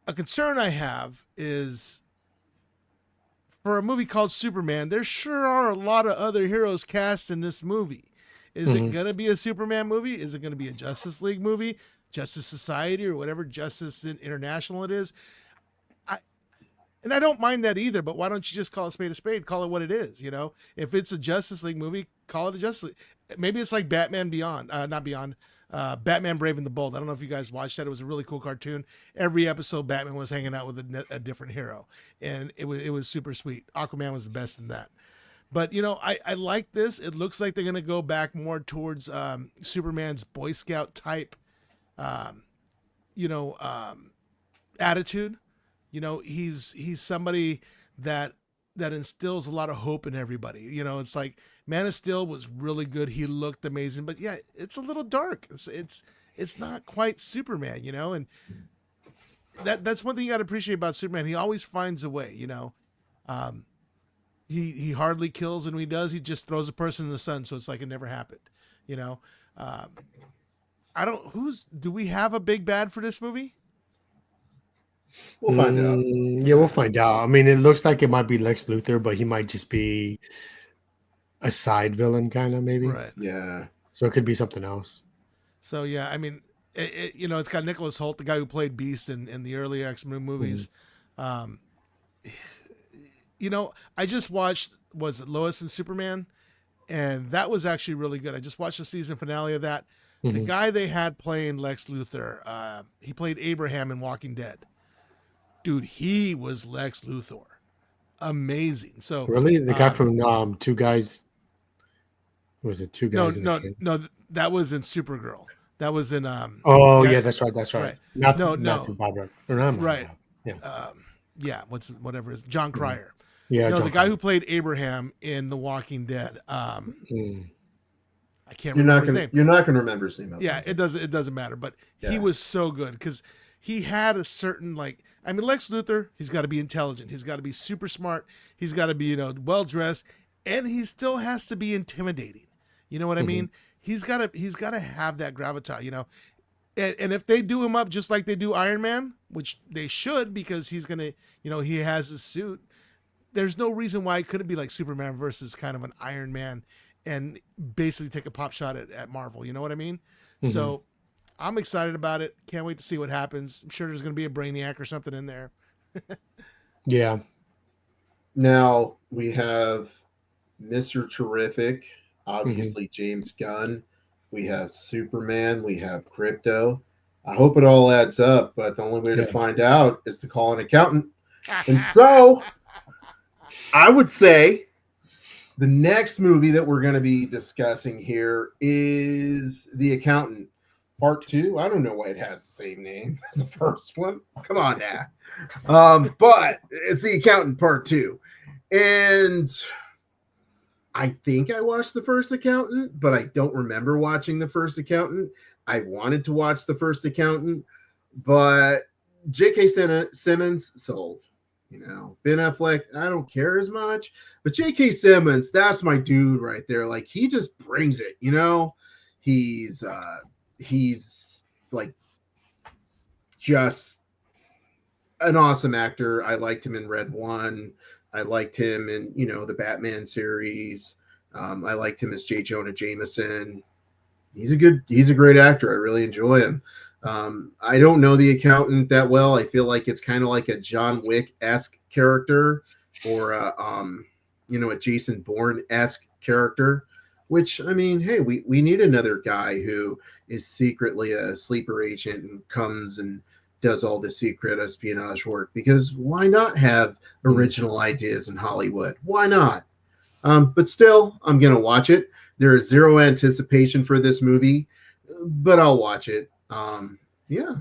a concern I have is for a movie called Superman, there sure are a lot of other heroes cast in this movie. Is it going to be a Superman movie? Is it going to be a Justice League movie, Justice Society, or whatever Justice International it is? And I don't mind that either, but why don't you just call a spade, call it what it is, If it's a Justice League movie, call it a Justice League. Maybe it's like Batman Beyond, not Beyond, Batman Brave and the Bold. I don't know if you guys watched that. It was a really cool cartoon. Every episode, Batman was hanging out with a different hero, and it was super sweet. Aquaman was the best in that. But, I like this. It looks like they're going to go back more towards Superman's Boy Scout type, attitude. He's somebody that instills a lot of hope in everybody. It's like Man of Steel was really good. He looked amazing, but yeah, it's a little dark. It's not quite Superman, and that's one thing you got to appreciate about Superman. He always finds a way, He hardly kills, and when he does, he just throws a person in the sun, so it's like it never happened. Do we have a big bad for this movie? We'll find out. Yeah, we'll find out. I mean, it looks like it might be Lex Luthor, but he might just be a side villain, kind of maybe. Right. Yeah. So it could be something else. So yeah, I mean, it's got Nicholas Hoult, the guy who played Beast in the early X-Men movies. I just watched Lois and Superman, and that was actually really good. I just watched the season finale of that. The guy they had playing Lex Luthor, he played Abraham in Walking Dead. Dude, he was Lex Luthor. Amazing. So really, the guy from Two Guys. Was it Two Guys? No, that was in Supergirl. That was in yeah, that's right. Right. Not No. Barbara. Or not Right. Yeah. Whatever it is, John Cryer. Yeah. No, the guy who played Abraham in The Walking Dead. I can't remember his name. You're not gonna remember his name. Yeah, it doesn't matter. But he was so good because he had a certain Lex Luthor. He's got to be intelligent. He's got to be super smart. He's got to be well dressed, and he still has to be intimidating. You know what I mean? He's got to have that gravitas. And if they do him up just like they do Iron Man, which they should, because he's gonna, he has his suit. There's no reason why it couldn't be like Superman versus kind of an Iron Man, and basically take a pop shot at Marvel. You know what I mean? So I'm excited about it. Can't wait to see what happens. I'm sure there's going to be a Brainiac or something in there. Yeah. Now we have Mr. Terrific, obviously James Gunn. We have Superman. We have Crypto. I hope it all adds up, but the only way to find out is to call an accountant. And so I would say the next movie that we're going to be discussing here is The Accountant Part 2. I don't know why it has the same name as the first one. Come on now. But it's The Accountant Part 2. And I think I watched the first Accountant, but I don't remember watching the first Accountant. I wanted to watch the first Accountant, but J.K. Simmons sold. Ben Affleck, I don't care as much, but J.K. Simmons, that's my dude right there. Like, he just brings it. He's like just an awesome actor. I liked him in Red One. I liked him in, the Batman series. I liked him as J. Jonah Jameson. He's a great actor. I really enjoy him. I don't know The Accountant that well. I feel like it's kind of like a John Wick-esque character, or a Jason Bourne-esque character, which, I mean, hey, we need another guy who is secretly a sleeper agent and comes and does all the secret espionage work, because why not have original ideas in Hollywood? Why not? But still, I'm going to watch it. There is zero anticipation for this movie, but I'll watch it. Yeah,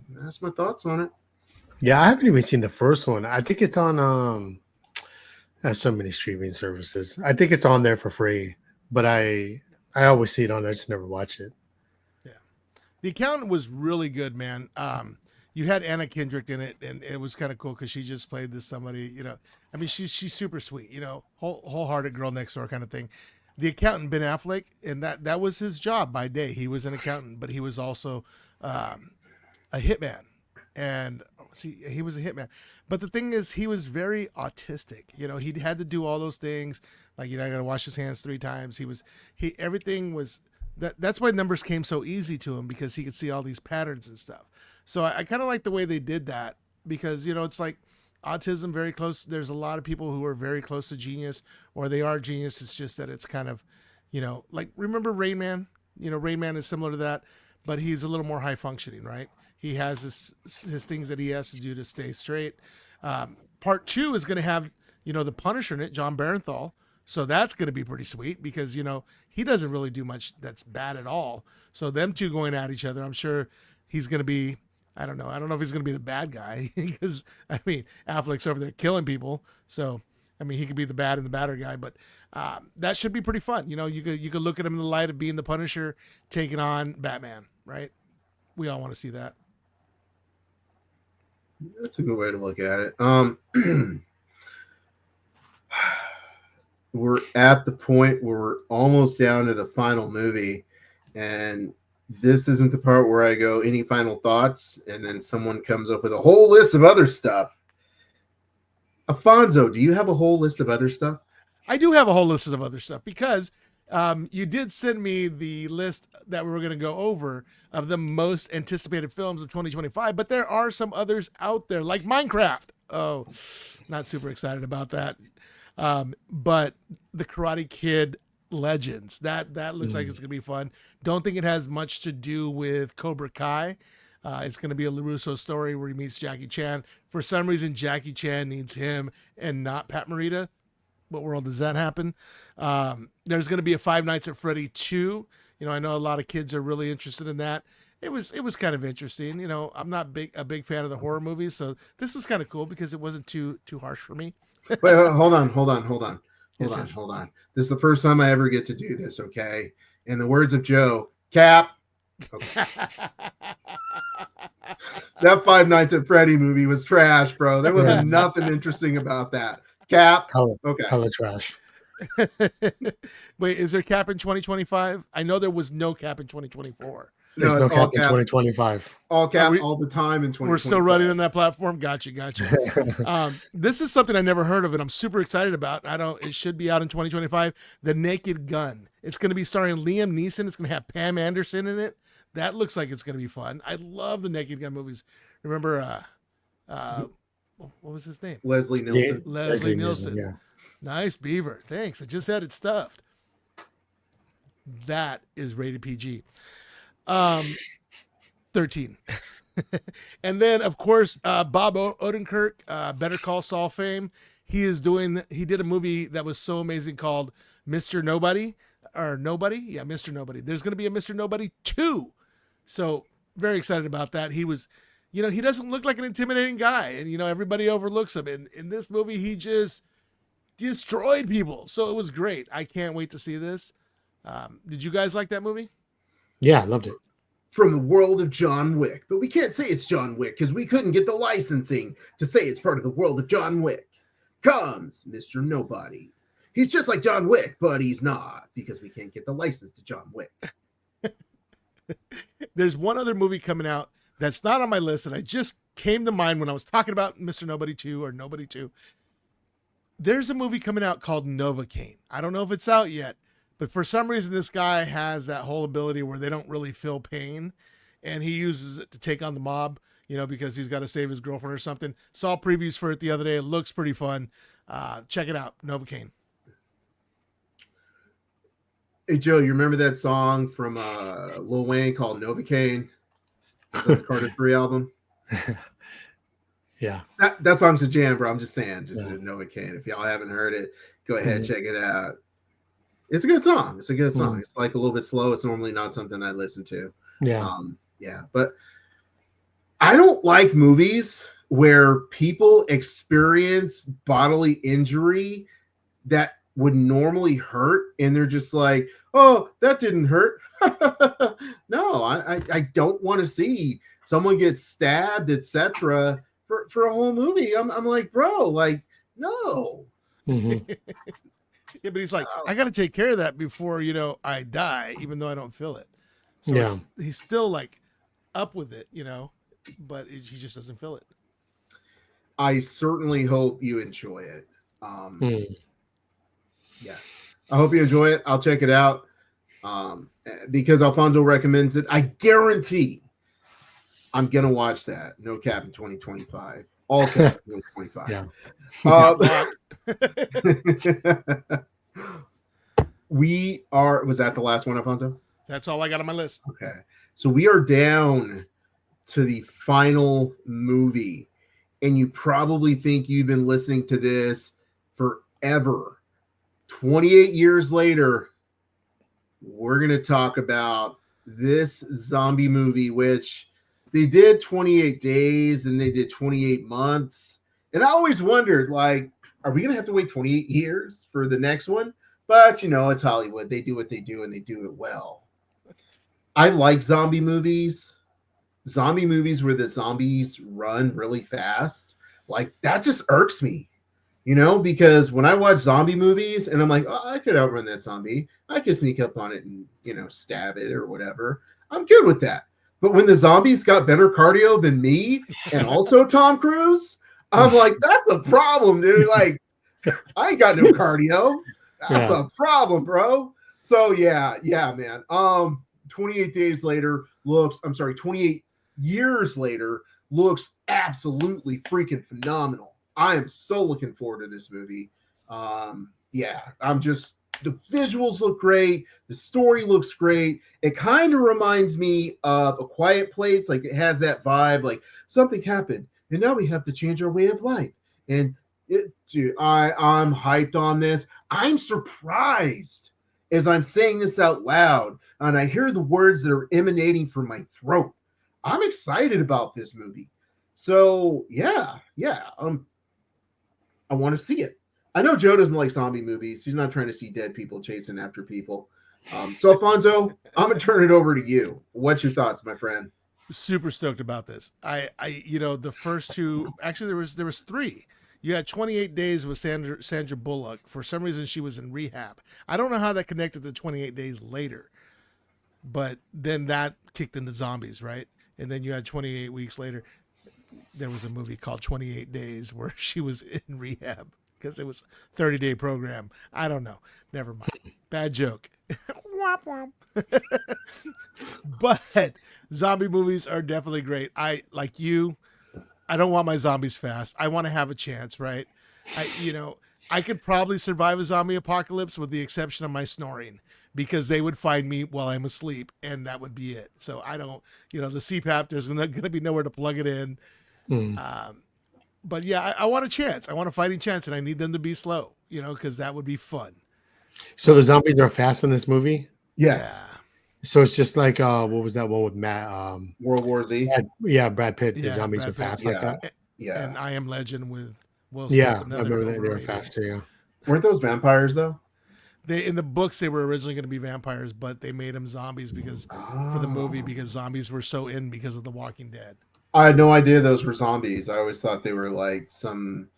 that's my thoughts on it. Yeah, I haven't even seen the first one. I think it's on I have so many streaming services. I think it's on there for free, but I always see it on there. I just never watch it. Yeah. The Accountant was really good, man. You had Anna Kendrick in it, and it was kind of cool because she just played this somebody, I mean, she's super sweet, wholehearted girl next door kind of thing. the accountant Ben Affleck, and that was his job by day. He was an accountant, but he was also a hitman, and see, he was a hitman. But the thing is, he was very autistic. You know, he had to do all those things, like you know, I got to wash his hands 3 times. He everything was that's why numbers came so easy to him because he could see all these patterns and stuff. So I kind of like the way they did that because you know it's like autism very close. There's a lot of people who are very close to genius or they are genius. It's just that it's kind of, you know, like remember Rain Man? You know, Rain Man is similar to that, but he's a little more high functioning, right? He has his things that he has to do to stay straight. Part 2 is going to have, you know, the Punisher in it, John Barenthal. So that's going to be pretty sweet because, you know, he doesn't really do much that's bad at all. So them two going at each other, I'm sure he's going to be, I don't know if he's going to be the bad guy because, I mean, Affleck's over there killing people. So, I mean, he could be the bad and the badder guy, but that should be pretty fun. You know, you could look at him in the light of being the Punisher taking on Batman, right? We all want to see that. That's a good way to look at it. We're at the point where we're almost down to the final movie, and this isn't the part where I go, any final thoughts? And then someone comes up with a whole list of other stuff. Afonso, do you have a whole list of other stuff? I do have a whole list of other stuff because you did send me the list that we were going to go over of the most anticipated films of 2025, but there are some others out there like Minecraft. Oh, not super excited about that. But the Karate Kid Legends, that looks like it's going to be fun. Don't think it has much to do with Cobra Kai. It's going to be a LaRusso story where he meets Jackie Chan. For some reason, Jackie Chan needs him and not Pat Morita. What world does that happen? There's going to be a Five Nights at Freddy 2. You know, I know a lot of kids are really interested in that. It was kind of interesting. You know, I'm not a big fan of the horror movies, so this was kind of cool because it wasn't too harsh for me. Wait, hold on. Yes. This is the first time I ever get to do this, okay? In the words of Joe, Cap. Okay. That Five Nights at Freddy movie was trash, bro. There wasn't nothing interesting about that. Cap. Okay. Hella trash. Wait, is there Cap in 2025? I know there was no Cap in 2024. There's no Cap in 2025. All Cap all the time in 2025. We're still running on that platform. Gotcha. This is something I never heard of, and I'm super excited about. It should be out in 2025. The Naked Gun. It's going to be starring Liam Neeson. It's going to have Pam Anderson in it. That looks like it's going to be fun. I love the Naked Gun movies. Remember, what was his name? Leslie Nielsen. Leslie Nielsen. Yeah. Nice, Beaver. Thanks. I just had it stuffed. That is rated PG. 13. And then, of course, Bob Odenkirk, Better Call Saul fame. He did a movie that was so amazing called Mr. Nobody. Or Nobody? Yeah, Mr. Nobody. There's going to be a Mr. Nobody 2. So, very excited about that. He was, you know, he doesn't look like an intimidating guy. And, you know, everybody overlooks him. And in this movie, he just destroyed people. So, it was great. I can't wait to see this. Did you guys like that movie? Yeah, I loved it. From the world of John Wick. But we can't say it's John Wick because we couldn't get the licensing to say it's part of the world of John Wick. Comes Mr. Nobody. He's just like John Wick, but he's not because we can't get the license to John Wick. There's one other movie coming out that's not on my list and I just came to mind when I was talking about Mr. Nobody 2 or Nobody 2. There's a movie coming out called Novocaine. I don't know if it's out yet, but for some reason this guy has that whole ability where they don't really feel pain and he uses it to take on the mob, you know, because he's got to save his girlfriend or something. Saw previews for it the other day. It looks pretty fun. Check it out, Novocaine. Hey, Joe, you remember that song from Lil Wayne called Novocaine? The Carter 3 album? Yeah. That song's a jam, bro. I'm just saying. Novocaine. If y'all haven't heard it, go ahead, check it out. It's a good song. It's like a little bit slow. It's normally not something I listen to. Yeah. But I don't like movies where people experience bodily injury that would normally hurt and they're just like, oh, that didn't hurt. No, I don't want to see someone get stabbed, etc. for a whole movie. I'm like, bro, like, no. Mm-hmm. Yeah, but he's like, I got to take care of that before, I die, even though I don't feel it. So Yeah. he's still like up with it, but he just doesn't feel it. I certainly hope you enjoy it. Hmm. Yeah, I hope you enjoy it. I'll check it out because Alfonso recommends it. I guarantee I'm gonna watch that. No cap in 2025. All cap in 2025. Yeah. We are. Was that the last one, Alfonso? That's all I got on my list. Okay, so we are down to the final movie, and you probably think you've been listening to this forever. 28 years later, we're going to talk about this zombie movie, which they did 28 days and they did 28 months. And I always wondered, like, are we going to have to wait 28 years for the next one? But, it's Hollywood. They do what they do and they do it well. I like zombie movies. Zombie movies where the zombies run really fast. Like, that just irks me. Because when I watch zombie movies and I'm like, oh, I could outrun that zombie. I could sneak up on it and, stab it or whatever. I'm good with that. But when the zombies got better cardio than me and also Tom Cruise, I'm like, that's a problem, dude. Like, I ain't got no cardio. That's a problem, bro. So yeah, man. 28 days later 28 years later looks absolutely freaking phenomenal. I am so looking forward to this movie. The visuals look great. The story looks great. It kind of reminds me of A Quiet Place. Like, it has that vibe, like something happened and now we have to change our way of life. And I'm hyped on this. I'm surprised as I'm saying this out loud and I hear the words that are emanating from my throat. I'm excited about this movie. So yeah. I want to see it. I know Joe doesn't like zombie movies. He's not trying to see dead people chasing after people. So Alfonso, I'm gonna turn it over to you. What's your thoughts, my friend? Super stoked about this. I the first two, actually there was three. You had 28 Days with Sandra Bullock. For some reason, she was in rehab. I don't know how that connected to 28 Days Later, but then that kicked into zombies, right? And then you had 28 Weeks Later. There was a movie called 28 Days where she was in rehab because it was a 30-day program. I don't know. Never mind. Bad joke. But zombie movies are definitely great. I don't want my zombies fast. I want to have a chance, right? I could probably survive a zombie apocalypse with the exception of my snoring because they would find me while I'm asleep and that would be it. So I don't, the CPAP, there's going to be nowhere to plug it in. But yeah, I want a chance. I want a fighting chance and I need them to be slow, because that would be fun. So the zombies are fast in this movie? Yes. Yeah. So it's just like what was that one with Matt? World War Z. Brad Pitt. The Yeah, zombies Brad are fast Pitt. like that. Yeah. And I Am Legend with Will Smith. Yeah, I another remember they were overrated. fast too. Yeah. Weren't those vampires though? In the books they were originally going to be vampires, but they made them zombies for the movie because zombies were so in because of The Walking Dead. I had no idea those were zombies. I always thought they were like some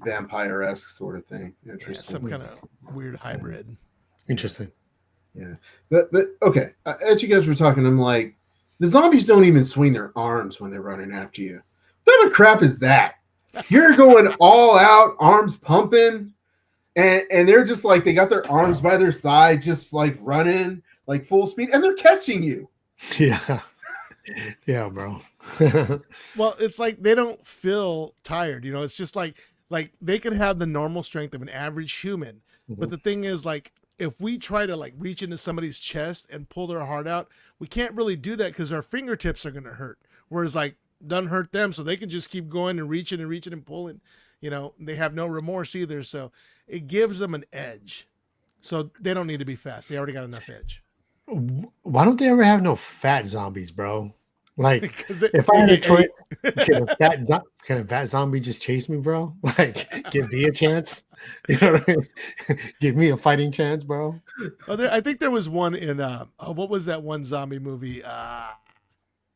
vampire-esque sort of thing. Interesting. Yeah, some kind of weird hybrid. Interesting. Yeah, but okay. As you guys were talking, I'm like, the zombies don't even swing their arms when they're running after you. What type of crap is that? You're going all out, arms pumping, and they're just like they got their arms by their side, just like running like full speed, and they're catching you. Yeah. Yeah, bro. Well, it's like they don't feel tired. It's just like they could have the normal strength of an average human, but the thing is, like, if we try to like reach into somebody's chest and pull their heart out, we can't really do that because our fingertips are going to hurt. Whereas like doesn't hurt them, so they can just keep going and reaching and pulling. They have no remorse either, so it gives them an edge. So they don't need to be fast. They already got enough edge. Why don't they ever have no fat zombies, bro? Like, if I had a choice, can a fat zombie just chase me, bro? Like, give me a chance. You know what I mean? Give me a fighting chance, bro. I think there was one in what was that one zombie movie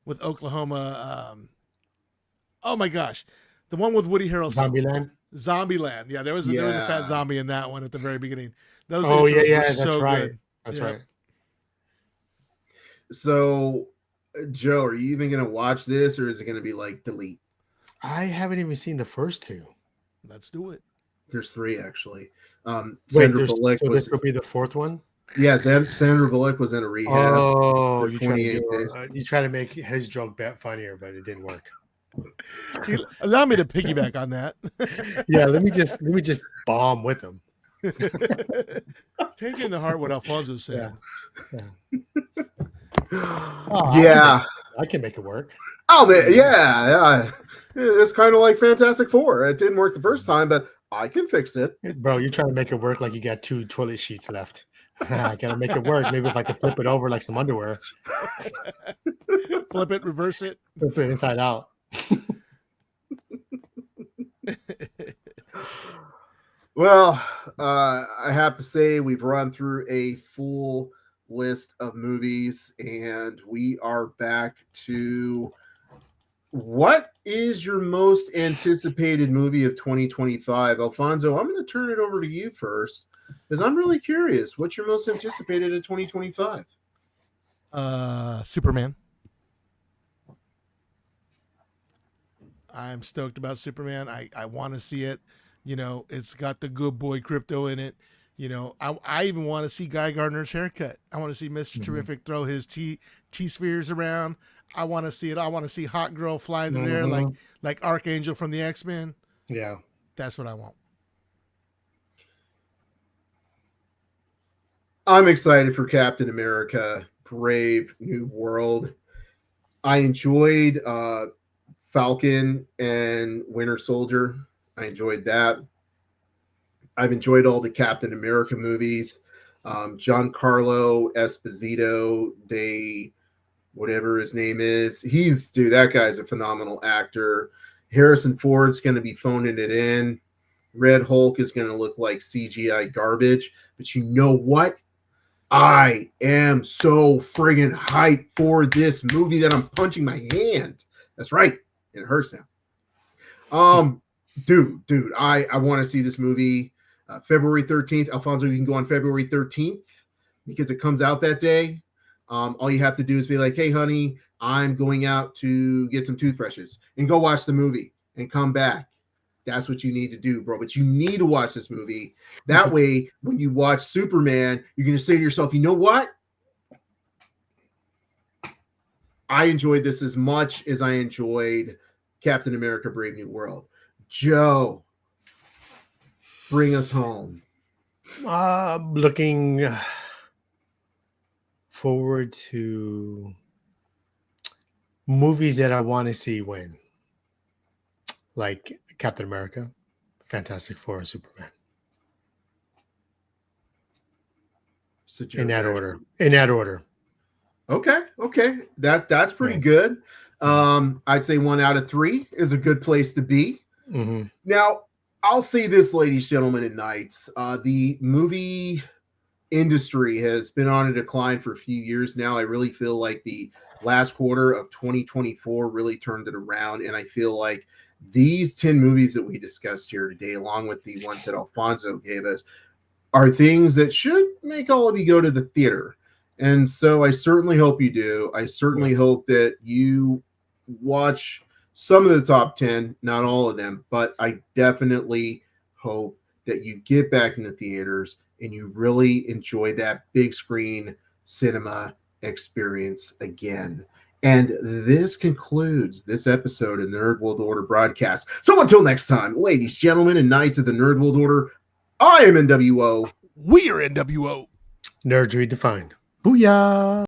with Oklahoma? Oh my gosh, the one with Woody Harrelson. Zombieland. Zombieland. Yeah, there was a fat zombie in that one at the very beginning. Those Oh yeah, intros yeah, were that's so right. good. That's Yep. right. So, Joe, are you even going to watch this, or is it going to be like delete? I haven't even seen the first two. Let's do it. There's three actually. Wait, Sandra Bullock so was, this will be the fourth one. yeah, Sandra Bullock was in a rehab Oh, for you try to 28 do days. you try to make his joke funnier, but it didn't work. Allow me to piggyback on that. Yeah, let me just bomb with him. Take in the heart what Alfonso said. Yeah. Oh, Yeah. I can make it work. Oh man, yeah. It's kind of like Fantastic Four. It didn't work the first time, but I can fix it. Bro, you're trying to make it work like you got 2 toilet sheets left. I gotta make it work. Maybe if I could flip it over like some underwear, Flip it, reverse it. flip it inside out. Well, I have to say we've run through a full list of movies, and we are back to what is your most anticipated movie of 2025? Alfonso, I'm going to turn it over to you first because I'm really curious. What's your most anticipated in 2025? Superman. I'm stoked about Superman. I want to see it. You know, it's got the good boy crypto in it. You know, I even want to see Guy Gardner's haircut. I want to see mister Terrific throw his T spheres around. I want to see it. I want to see Hot Girl flying through the air like Archangel from the X-Men. Yeah. That's what I want. I'm excited for Captain America: Brave New World. I enjoyed Falcon and Winter Soldier. I enjoyed that. I've enjoyed all the Captain America movies. Giancarlo Esposito de whatever his name is. Dude, that guy's a phenomenal actor. Harrison Ford's going to be phoning it in. Red Hulk is going to look like CGI garbage. But you know what? I am so friggin' hyped for this movie that I'm punching my hand. That's right. It hurts now. Dude, I want to see this movie February 13th. Alfonso, you can go on February 13th because it comes out that day. All you have to do is be like, hey, honey, I'm going out to get some toothbrushes and go watch the movie and come back. That's what you need to do, bro. But you need to watch this movie. That way, when you watch Superman, you're going to say to yourself, you know what? I enjoyed this as much as I enjoyed Captain America: Brave New World. Joe, bring us home. Looking forward to movies that I want to see win, like Captain America, Fantastic Four, and Superman. So In that order. In that order. Okay. That's pretty good. I'd say 1 out of 3 is a good place to be. Mm-hmm. Now, I'll say this, ladies, gentlemen, and knights. The movie industry has been on a decline for a few years now. I really feel like the last quarter of 2024 really turned it around, and I feel like these 10 movies that we discussed here today, along with the ones that Alfonso gave us, are things that should make all of you go to the theater. And so I certainly hope you do. I certainly hope that you watch some of the top 10, not all of them, but I definitely hope that you get back in the theaters and you really enjoy that big screen cinema experience again. And this concludes this episode of the Nerd World Order broadcast. So until next time, ladies, gentlemen, and knights of the Nerd World Order, I am NWO. We are NWO. Nerds redefined. Booyah!